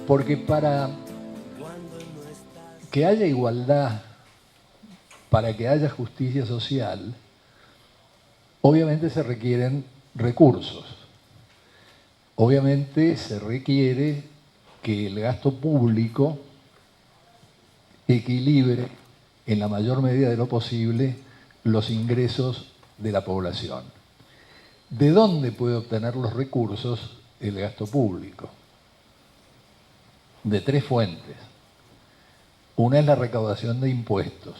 Porque para que haya igualdad, para que haya justicia social, obviamente se requieren recursos. Obviamente se requiere que el gasto público equilibre en la mayor medida de lo posible los ingresos de la población. ¿De dónde puede obtener los recursos el gasto público? De tres fuentes. Una es la recaudación de impuestos,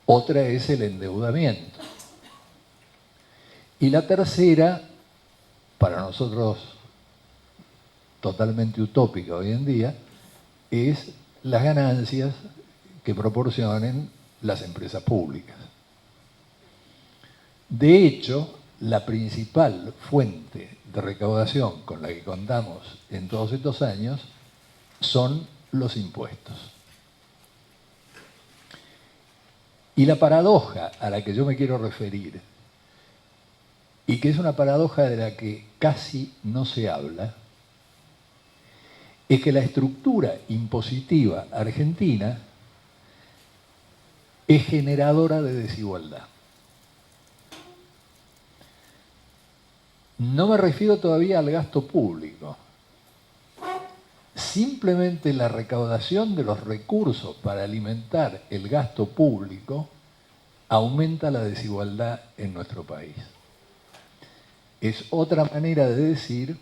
otra es el endeudamiento y la tercera, para nosotros totalmente utópica hoy en día, es las ganancias que proporcionen las empresas públicas. De hecho, la principal fuente de recaudación con la que contamos en todos estos años son los impuestos. Y la paradoja a la que yo me quiero referir, y que es una paradoja de la que casi no se habla, es que la estructura impositiva argentina es generadora de desigualdad. No me refiero todavía al gasto público. Simplemente la recaudación de los recursos para alimentar el gasto público aumenta la desigualdad en nuestro país. Es otra manera de decir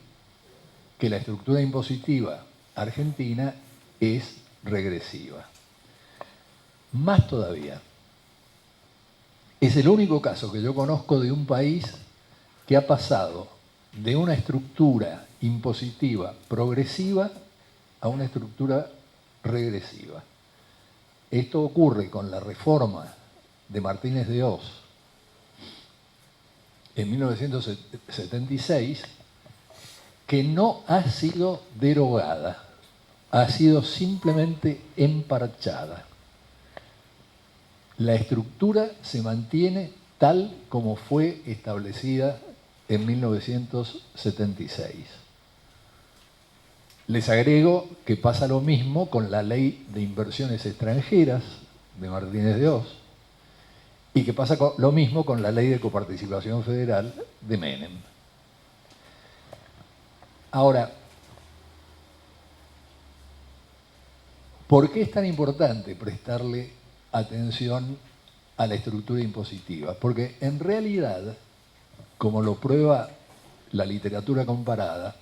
que la estructura impositiva argentina es regresiva. Más todavía, es el único caso que yo conozco de un país que ha pasado de una estructura impositiva progresiva a una estructura regresiva. Esto ocurre con la reforma de Martínez de Hoz en 1976, que no ha sido derogada, ha sido simplemente emparchada. La estructura se mantiene tal como fue establecida en 1976. Les agrego que pasa lo mismo con la Ley de Inversiones Extranjeras de Martínez de Hoz y que pasa lo mismo con la Ley de Coparticipación Federal de Menem. Ahora, ¿por qué es tan importante prestarle atención a la estructura impositiva? Porque en realidad, como lo prueba la literatura comparada,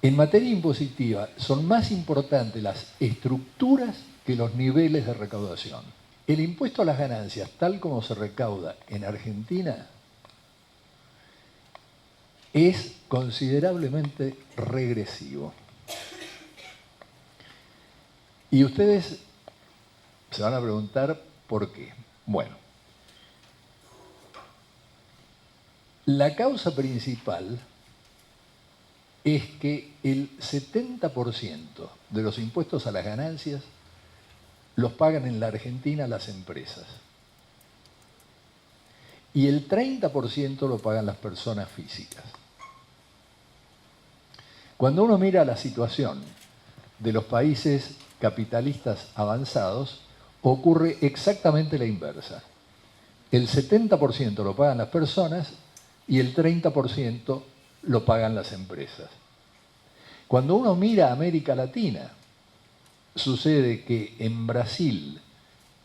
en materia impositiva son más importantes las estructuras que los niveles de recaudación. El impuesto a las ganancias, tal como se recauda en Argentina, es considerablemente regresivo. Y ustedes se van a preguntar por qué. Bueno, la causa principal es que el 70% de los impuestos a las ganancias los pagan en la Argentina las empresas. Y el 30% lo pagan las personas físicas. Cuando uno mira la situación de los países capitalistas avanzados, ocurre exactamente la inversa. El 70% lo pagan las personas y el 30% lo pagan las empresas. Cuando uno mira a América Latina, sucede que en Brasil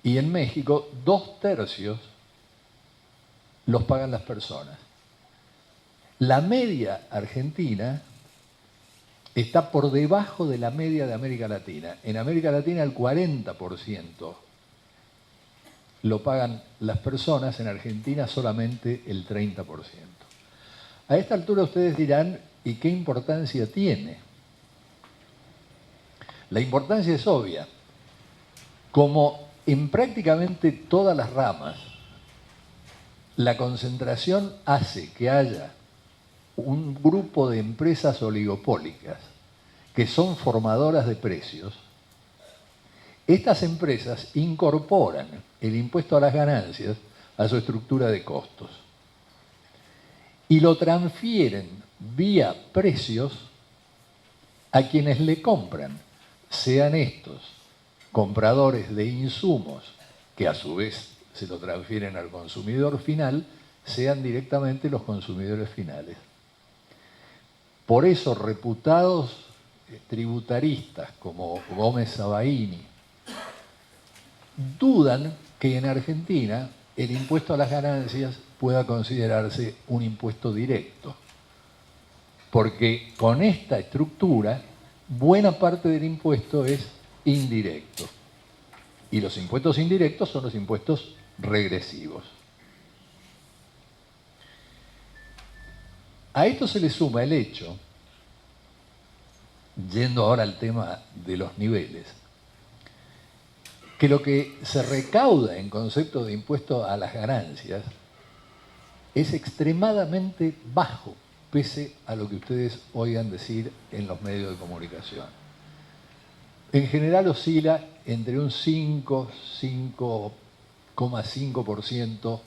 y en México 2/3 los pagan las personas. La media argentina está por debajo de la media de América Latina. En América Latina el 40% lo pagan las personas, en Argentina solamente el 30%. A esta altura ustedes dirán, ¿y qué importancia tiene? La importancia es obvia. Como en prácticamente todas las ramas, la concentración hace que haya un grupo de empresas oligopólicas que son formadoras de precios. Estas empresas incorporan el impuesto a las ganancias a su estructura de costos y lo transfieren vía precios a quienes le compran, sean estos compradores de insumos, que a su vez se lo transfieren al consumidor final, sean directamente los consumidores finales. Por eso reputados tributaristas como Gómez Sabaini dudan que en Argentina el impuesto a las ganancias pueda considerarse un impuesto directo, porque con esta estructura buena parte del impuesto es indirecto, y los impuestos indirectos son los impuestos regresivos. A esto se le suma el hecho, yendo ahora al tema de los niveles, que lo que se recauda en concepto de impuesto a las ganancias es extremadamente bajo, pese a lo que ustedes oigan decir en los medios de comunicación. En general oscila entre un 5, 5,5%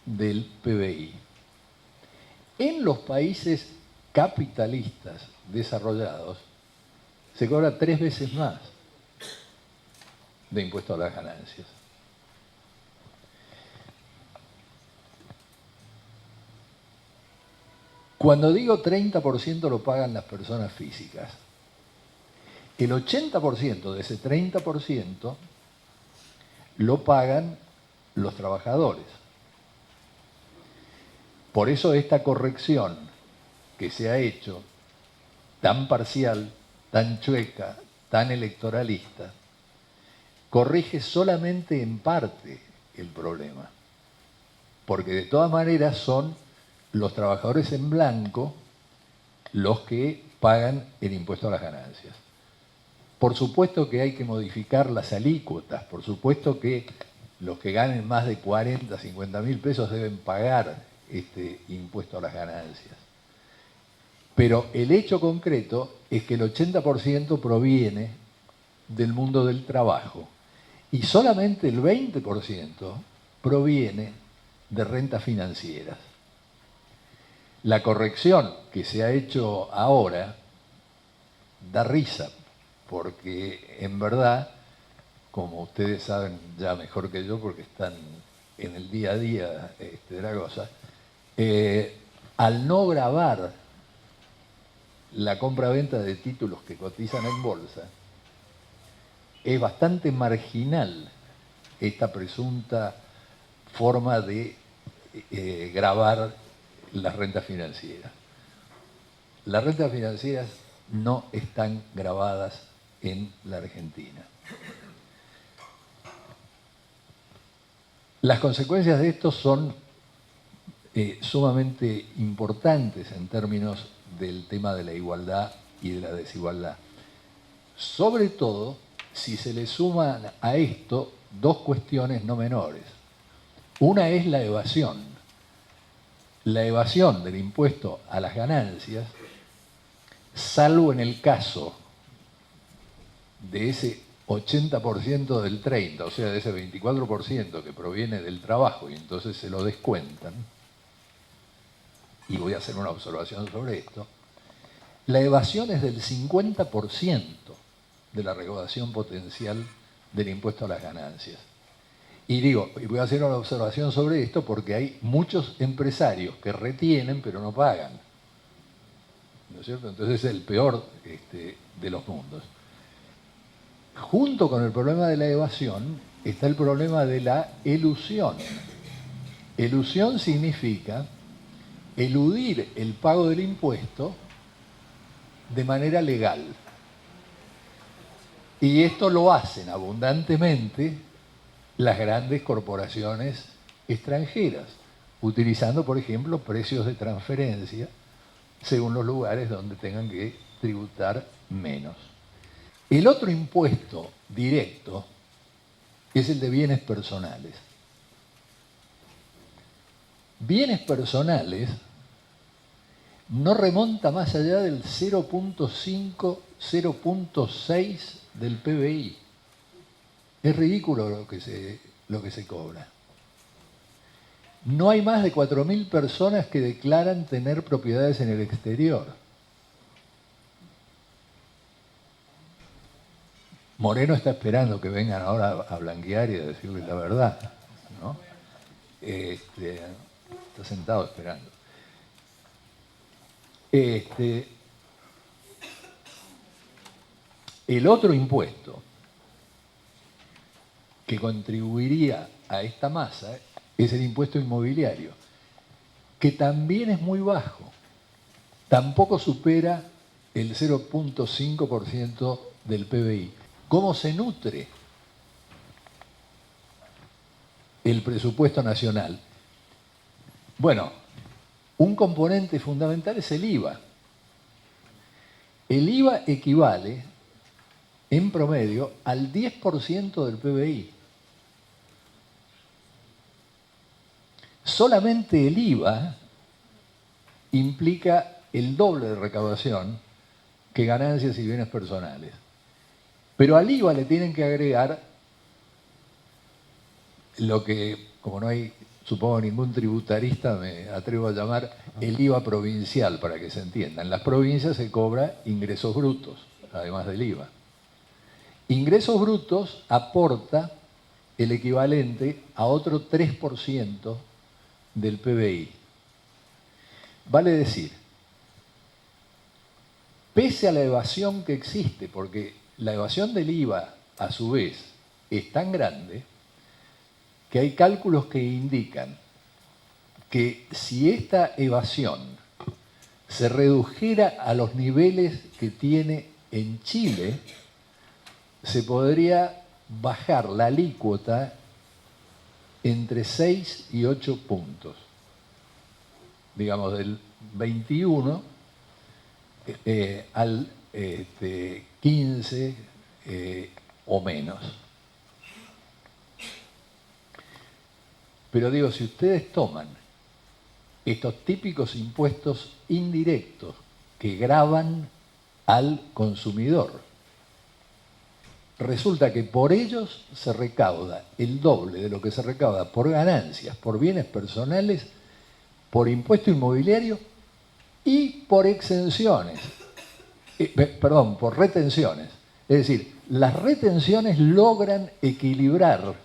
del PBI. En los países capitalistas desarrollados se cobra 3 veces más de impuesto a las ganancias. Cuando digo 30% lo pagan las personas físicas, el 80% de ese 30% lo pagan los trabajadores. Por eso esta corrección que se ha hecho, tan parcial, tan chueca, tan electoralista, corrige solamente en parte el problema. Porque de todas maneras son los trabajadores en blanco los que pagan el impuesto a las ganancias. Por supuesto que hay que modificar las alícuotas, por supuesto que los que ganen más de 40, 50 mil pesos deben pagar este impuesto a las ganancias. Pero el hecho concreto es que el 80% proviene del mundo del trabajo y solamente el 20% proviene de rentas financieras. La corrección que se ha hecho ahora da risa, porque en verdad, como ustedes saben ya mejor que yo, porque están en el día a día de la cosa, al no gravar la compra-venta de títulos que cotizan en bolsa, es bastante marginal esta presunta forma de gravar las rentas financieras. Las rentas financieras no están gravadas en la Argentina. Las consecuencias de esto son sumamente importantes en términos del tema de la igualdad y de la desigualdad. Sobre todo si se le suman a esto dos cuestiones no menores. Una es la evasión. La evasión del impuesto a las ganancias, salvo en el caso de ese 80% del 30%, o sea, de ese 24% que proviene del trabajo y entonces se lo descuentan, y voy a hacer una observación sobre esto, la evasión es del 50% de la recaudación potencial del impuesto a las ganancias. Y digo, y voy a hacer una observación sobre esto porque hay muchos empresarios que retienen pero no pagan, ¿no es cierto? Entonces es el peor de los mundos. Junto con el problema de la evasión está el problema de la elusión. Elusión significa eludir el pago del impuesto de manera legal. Y esto lo hacen abundantemente las grandes corporaciones extranjeras, utilizando, por ejemplo, precios de transferencia según los lugares donde tengan que tributar menos. El otro impuesto directo es el de bienes personales. Bienes personales no remonta más allá del 0,5, 0,6 del PBI. Es ridículo lo que se cobra. No hay más de 4.000 personas que declaran tener propiedades en el exterior. Moreno está esperando que vengan ahora a blanquear y a decirle la verdad, ¿no? Está sentado esperando. El otro impuesto que contribuiría a esta masa es el impuesto inmobiliario, que también es muy bajo. Tampoco supera el 0,5% del PBI. ¿Cómo se nutre el presupuesto nacional? Bueno, un componente fundamental es el IVA. El IVA equivale, en promedio, al 10% del PBI. Solamente el IVA implica el doble de recaudación que ganancias y bienes personales. Pero al IVA le tienen que agregar lo que, como no hay, supongo, ningún tributarista, me atrevo a llamar el IVA provincial, para que se entienda. En las provincias se cobra ingresos brutos, además del IVA. Ingresos brutos aporta el equivalente a otro 3% del PBI. Vale decir, pese a la evasión que existe, porque la evasión del IVA, a su vez, es tan grande, que hay cálculos que indican que si esta evasión se redujera a los niveles que tiene en Chile, se podría bajar la alícuota entre 6 y 8 puntos. Digamos, del 21 al 15 o menos. Pero digo, si ustedes toman estos típicos impuestos indirectos que gravan al consumidor, resulta que por ellos se recauda el doble de lo que se recauda por ganancias, por bienes personales, por impuesto inmobiliario y por exenciones. Perdón, por retenciones. Es decir, las retenciones logran equilibrar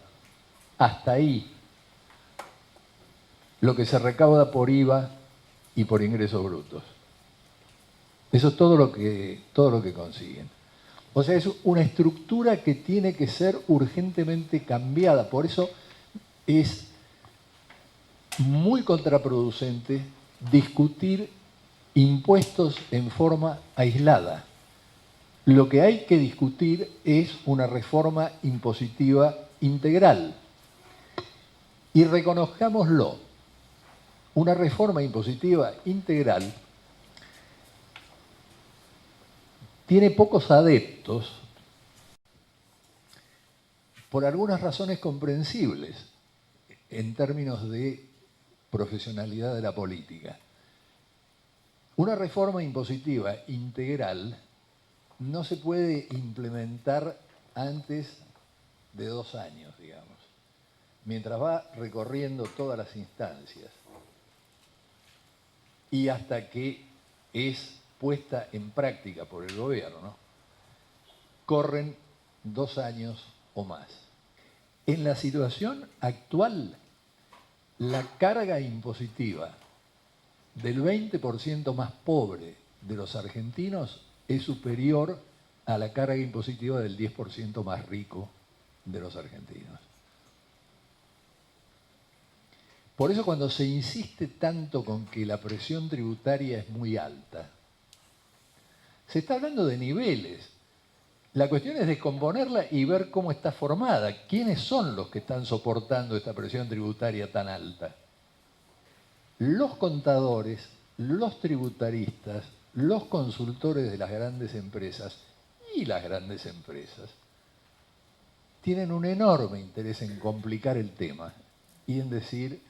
hasta ahí lo que se recauda por IVA y por ingresos brutos. Eso es todo lo que consiguen. O sea, es una estructura que tiene que ser urgentemente cambiada. Por eso es muy contraproducente discutir impuestos en forma aislada. Lo que hay que discutir es una reforma impositiva integral. Y reconozcámoslo, una reforma impositiva integral tiene pocos adeptos por algunas razones comprensibles en términos de profesionalidad de la política. Una reforma impositiva integral no se puede implementar antes de 2 años, digamos, mientras va recorriendo todas las instancias y hasta que es puesta en práctica por el gobierno, ¿no? Corren 2 años o más. En la situación actual, la carga impositiva del 20% más pobre de los argentinos es superior a la carga impositiva del 10% más rico de los argentinos. Por eso cuando se insiste tanto con que la presión tributaria es muy alta, se está hablando de niveles. La cuestión es descomponerla y ver cómo está formada. ¿Quiénes son los que están soportando esta presión tributaria tan alta? Los contadores, los tributaristas, los consultores de las grandes empresas y las grandes empresas tienen un enorme interés en complicar el tema y en decir,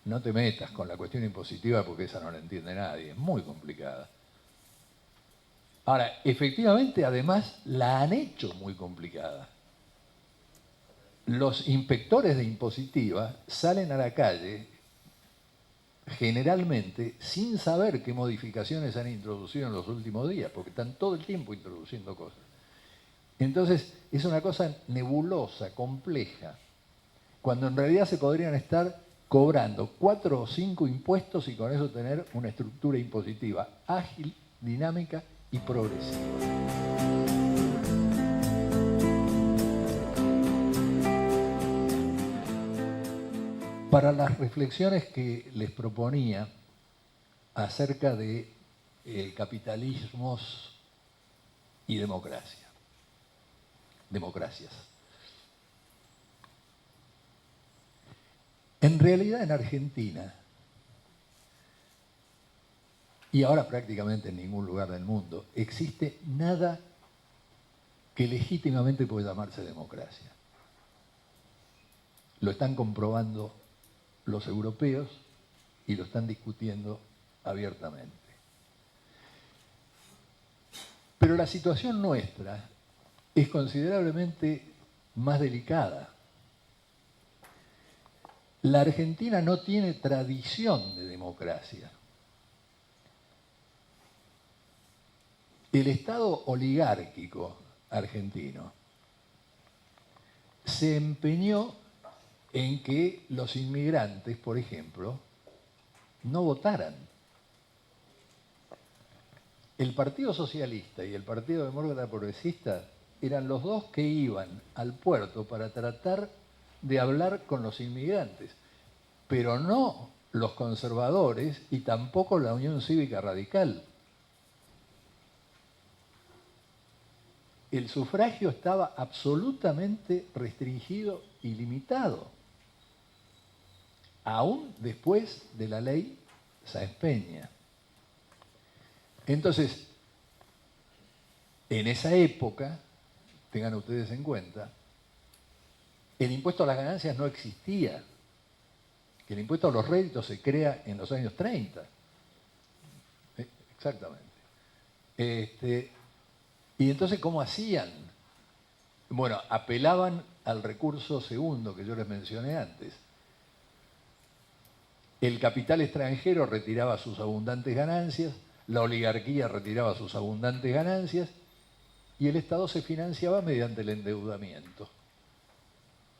no te metas con la cuestión impositiva porque esa no la entiende nadie, es muy complicada. Ahora, efectivamente, además, la han hecho muy complicada. Los inspectores de impositiva salen a la calle generalmente sin saber qué modificaciones han introducido en los últimos días, porque están todo el tiempo introduciendo cosas. Entonces es una cosa nebulosa, compleja, cuando en realidad se podrían estar cobrando 4 o 5 impuestos y con eso tener una estructura impositiva ágil, dinámica y progresiva. Para las reflexiones que les proponía acerca de capitalismos y democracias. En realidad en Argentina, y ahora prácticamente en ningún lugar del mundo, existe nada que legítimamente pueda llamarse democracia. Lo están comprobando los europeos y lo están discutiendo abiertamente. Pero la situación nuestra es considerablemente más delicada. La Argentina no tiene tradición de democracia. El Estado oligárquico argentino se empeñó en que los inmigrantes, por ejemplo, no votaran. El Partido Socialista y el Partido Demócrata Progresista eran los dos que iban al puerto para tratar de hablar con los inmigrantes, pero no los conservadores y tampoco la Unión Cívica Radical. El sufragio estaba absolutamente restringido y limitado, aún después de la ley Sáenz Peña. Entonces, en esa época, tengan ustedes en cuenta, el impuesto a las ganancias no existía. Que el impuesto a los réditos se crea en los años 30. Exactamente. Y entonces, ¿cómo hacían? Bueno, apelaban al recurso segundo que yo les mencioné antes. El capital extranjero retiraba sus abundantes ganancias, la oligarquía retiraba sus abundantes ganancias y el Estado se financiaba mediante el endeudamiento.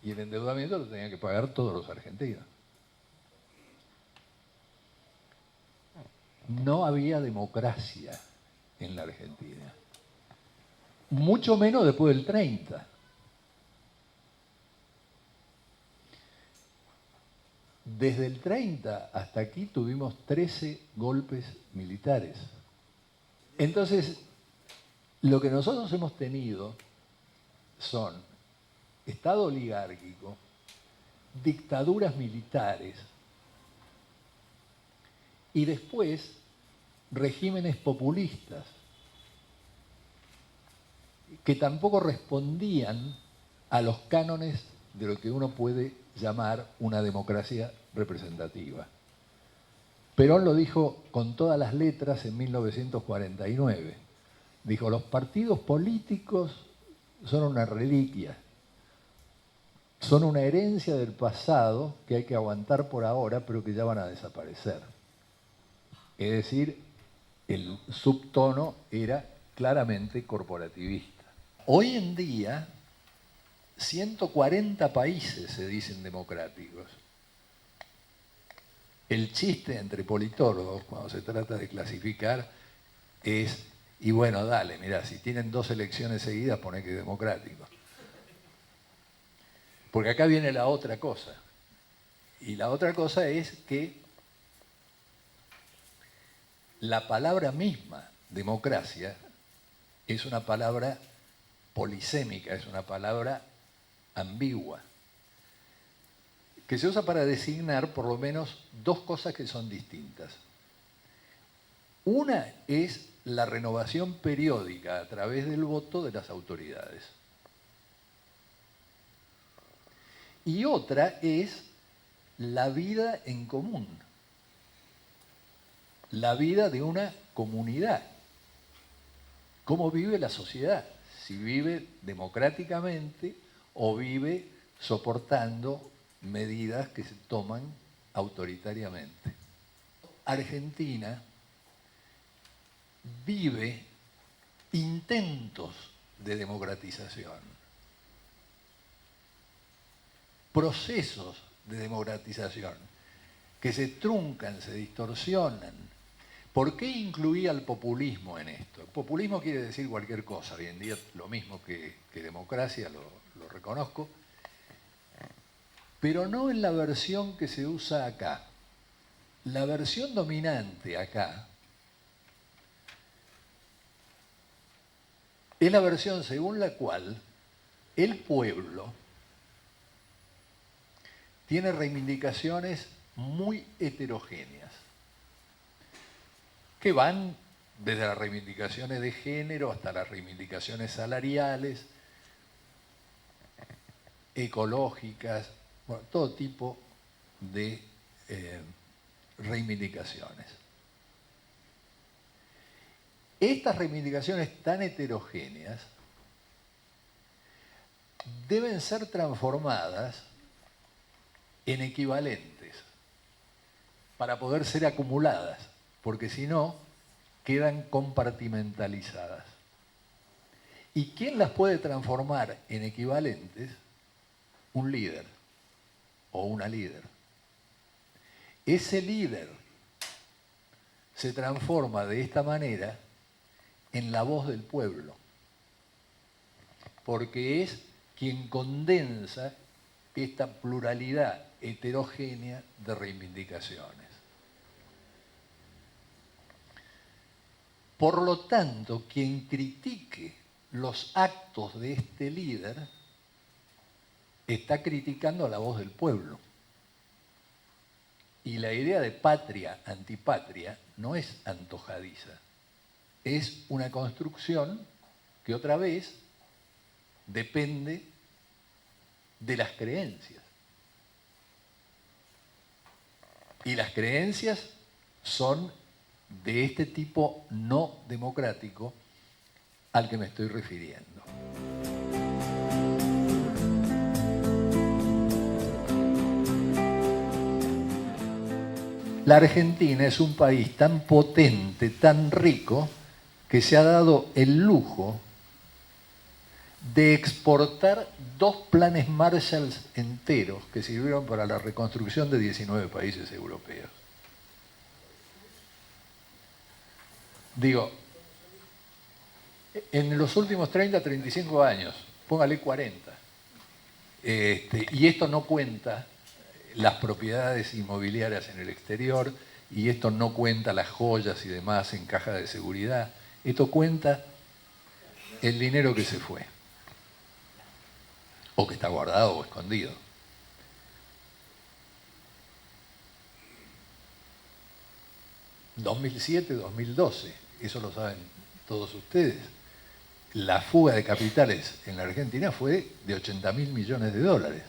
Y el endeudamiento lo tenían que pagar todos los argentinos. No había democracia en la Argentina. Mucho menos después del 30. Desde el 30 hasta aquí tuvimos 13 golpes militares. Entonces, lo que nosotros hemos tenido son Estado oligárquico, dictaduras militares y después regímenes populistas que tampoco respondían a los cánones de lo que uno puede llamar una democracia representativa. Perón lo dijo con todas las letras en 1949. Dijo, los partidos políticos son una reliquia, son una herencia del pasado que hay que aguantar por ahora, pero que ya van a desaparecer. Es decir, el subtono era claramente corporativista. Hoy en día, 140 países se dicen democráticos. El chiste entre politólogos, cuando se trata de clasificar, es, y bueno, dale, mirá, si tienen 2 elecciones seguidas, poné que es democrático. Porque acá viene la otra cosa. Y la otra cosa es que la palabra misma, democracia, es una palabra polisémica, es una palabra ambigua, que se usa para designar por lo menos 2 cosas que son distintas. Una es la renovación periódica a través del voto de las autoridades. Y otra es la vida en común, la vida de una comunidad. ¿Cómo vive la sociedad? Si vive democráticamente o vive soportando medidas que se toman autoritariamente. Argentina vive intentos de democratización, procesos de democratización que se truncan, se distorsionan. ¿Por qué incluía el populismo en esto? El populismo quiere decir cualquier cosa, hoy en día lo mismo que democracia, lo reconozco, pero no en la versión que se usa acá. La versión dominante acá es la versión según la cual el pueblo tiene reivindicaciones muy heterogéneas, que van desde las reivindicaciones de género hasta las reivindicaciones salariales, ecológicas, bueno, todo tipo de reivindicaciones. Estas reivindicaciones tan heterogéneas deben ser transformadas en equivalentes para poder ser acumuladas, porque si no, quedan compartimentalizadas. ¿Y quién las puede transformar en equivalentes? Un líder o una líder. Ese líder se transforma de esta manera en la voz del pueblo, porque es quien condensa esta pluralidad heterogénea de reivindicaciones. Por lo tanto, quien critique los actos de este líder está criticando a la voz del pueblo. Y la idea de patria, antipatria, no es antojadiza. Es una construcción que otra vez depende de las creencias. Y las creencias son de este tipo no democrático al que me estoy refiriendo. La Argentina es un país tan potente, tan rico, que se ha dado el lujo de exportar 2 planes Marshall enteros que sirvieron para la reconstrucción de 19 países europeos. Digo, en los últimos 30, 35 años, póngale 40, y esto no cuenta las propiedades inmobiliarias en el exterior, y esto no cuenta las joyas y demás en caja de seguridad, esto cuenta el dinero que se fue, o que está guardado o escondido. ...2007, 2012, eso lo saben todos ustedes. La fuga de capitales en la Argentina fue de 80.000 millones de dólares.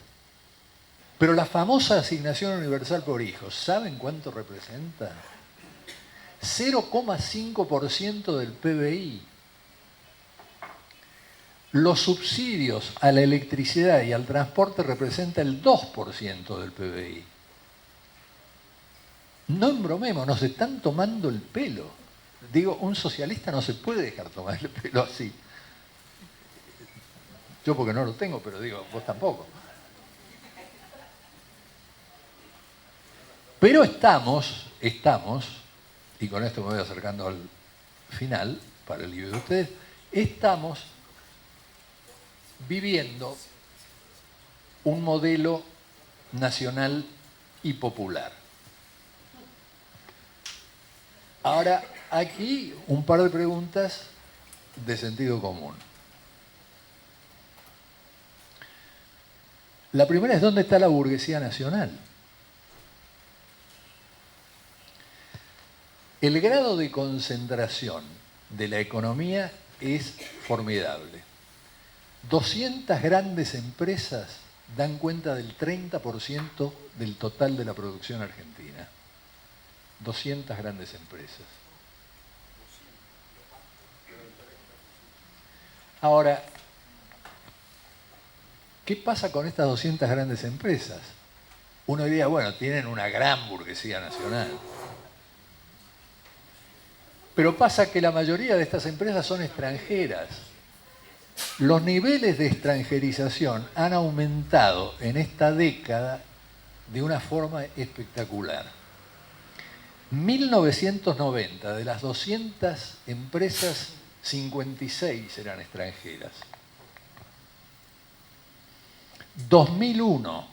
Pero la famosa asignación universal por hijos, ¿saben cuánto representa? 0,5% del PBI. Los subsidios a la electricidad y al transporte representan el 2% del PBI. No embromemos, nos están tomando el pelo. Digo, un socialista no se puede dejar tomar el pelo así. Yo porque no lo tengo, pero digo, vos tampoco. Pero estamos, y con esto me voy acercando al final, para el libro de ustedes, estamos viviendo un modelo nacional y popular. Ahora, aquí un par de preguntas de sentido común. La primera es, ¿dónde está la burguesía nacional? El grado de concentración de la economía es formidable. 200 grandes empresas dan cuenta del 30% del total de la producción argentina. 200 grandes empresas. Ahora, ¿qué pasa con estas 200 grandes empresas? Uno diría, bueno, tienen una gran burguesía nacional. Pero pasa que la mayoría de estas empresas son extranjeras. Los niveles de extranjerización han aumentado en esta década de una forma espectacular. 1990, de las 200 empresas, 56 eran extranjeras. 2001,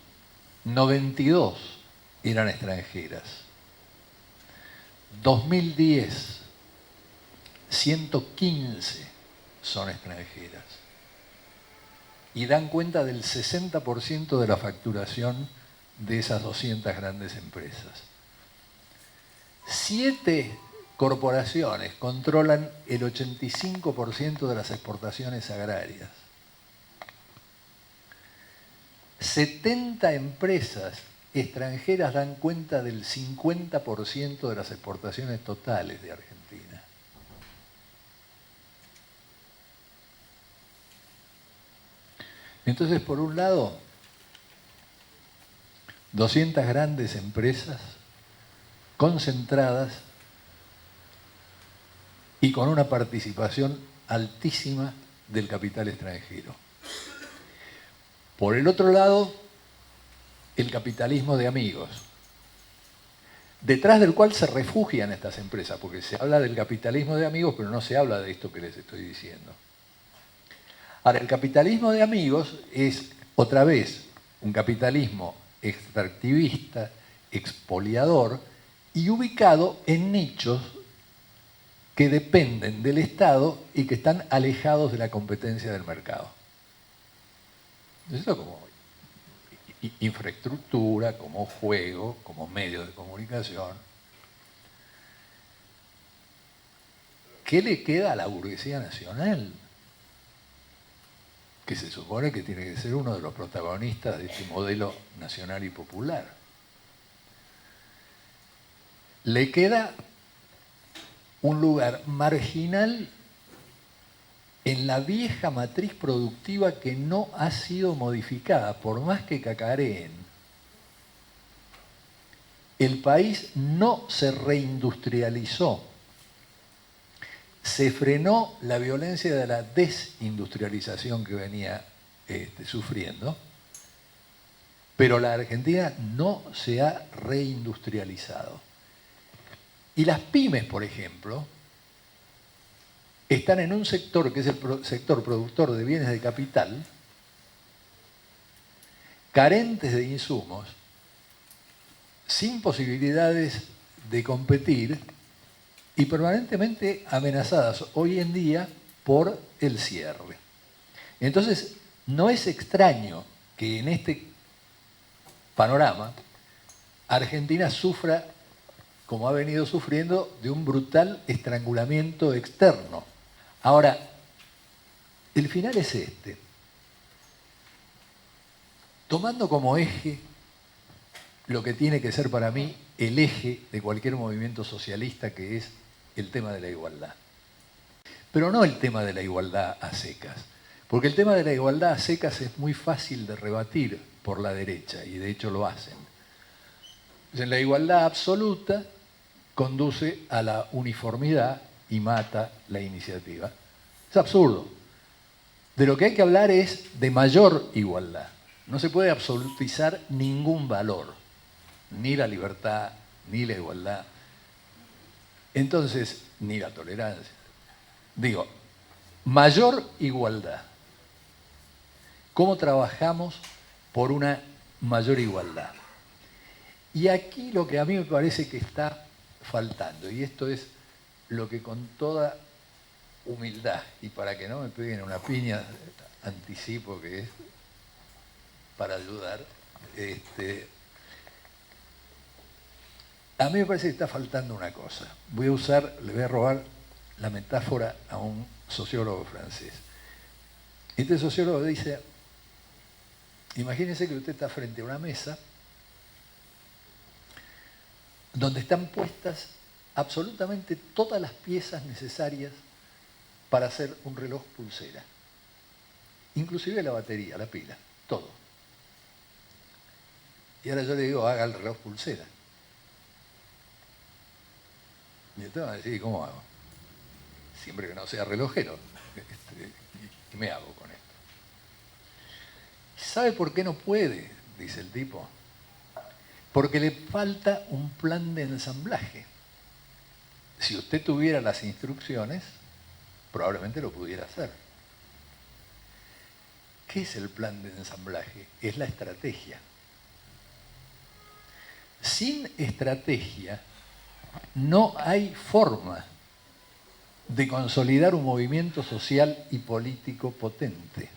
92 eran extranjeras. 2010, 115 son extranjeras. Y dan cuenta del 60% de la facturación de esas 200 grandes empresas. 7 corporaciones controlan el 85% de las exportaciones agrarias. 70 empresas extranjeras dan cuenta del 50% de las exportaciones totales de Argentina. Entonces, por un lado, 200 grandes empresas concentradas y con una participación altísima del capital extranjero. Por el otro lado, el capitalismo de amigos, detrás del cual se refugian estas empresas, porque se habla del capitalismo de amigos, pero no se habla de esto que les estoy diciendo. Ahora, el capitalismo de amigos es, otra vez, un capitalismo extractivista, expoliador y ubicado en nichos que dependen del Estado y que están alejados de la competencia del mercado. Eso como infraestructura, como juego, como medio de comunicación. ¿Qué le queda a la burguesía nacional? Que se supone que tiene que ser uno de los protagonistas de este modelo nacional y popular. Le queda un lugar marginal en la vieja matriz productiva que no ha sido modificada, por más que cacareen. El país no se reindustrializó. Se frenó la violencia de la desindustrialización que venía sufriendo, pero la Argentina no se ha reindustrializado. Y las pymes, por ejemplo, están en un sector que es el sector productor de bienes de capital, carentes de insumos, sin posibilidades de competir y permanentemente amenazadas hoy en día por el cierre. Entonces, no es extraño que en este panorama Argentina sufra, como ha venido sufriendo, de un brutal estrangulamiento externo. Ahora, el final es este. Tomando como eje lo que tiene que ser para mí el eje de cualquier movimiento socialista, que es el tema de la igualdad. Pero no el tema de la igualdad a secas, porque el tema de la igualdad a secas es muy fácil de rebatir por la derecha, y de hecho lo hacen. En la igualdad absoluta conduce a la uniformidad y mata la iniciativa. Es absurdo. De lo que hay que hablar es de mayor igualdad. No se puede absolutizar ningún valor, ni la libertad, ni la igualdad. Entonces, ni la tolerancia. Digo, mayor igualdad. ¿Cómo trabajamos por una mayor igualdad? Y aquí lo que a mí me parece que está faltando, y esto es lo que con toda humildad, y para que no me peguen una piña, anticipo que es para ayudar, a mí me parece que está faltando una cosa. Le voy a robar la metáfora a un sociólogo francés. Este sociólogo dice, imagínense que usted está frente a una mesa donde están puestas absolutamente todas las piezas necesarias para hacer un reloj pulsera. Inclusive la batería, la pila, todo. Y ahora yo le digo, haga el reloj pulsera. Y usted va a decir, ¿cómo hago? Siempre que no sea relojero. ¿Qué me hago con esto? ¿Sabe por qué no puede? Dice el tipo. Porque le falta un plan de ensamblaje. Si usted tuviera las instrucciones, probablemente lo pudiera hacer. ¿Qué es el plan de ensamblaje? Es la estrategia. Sin estrategia no hay forma de consolidar un movimiento social y político potente.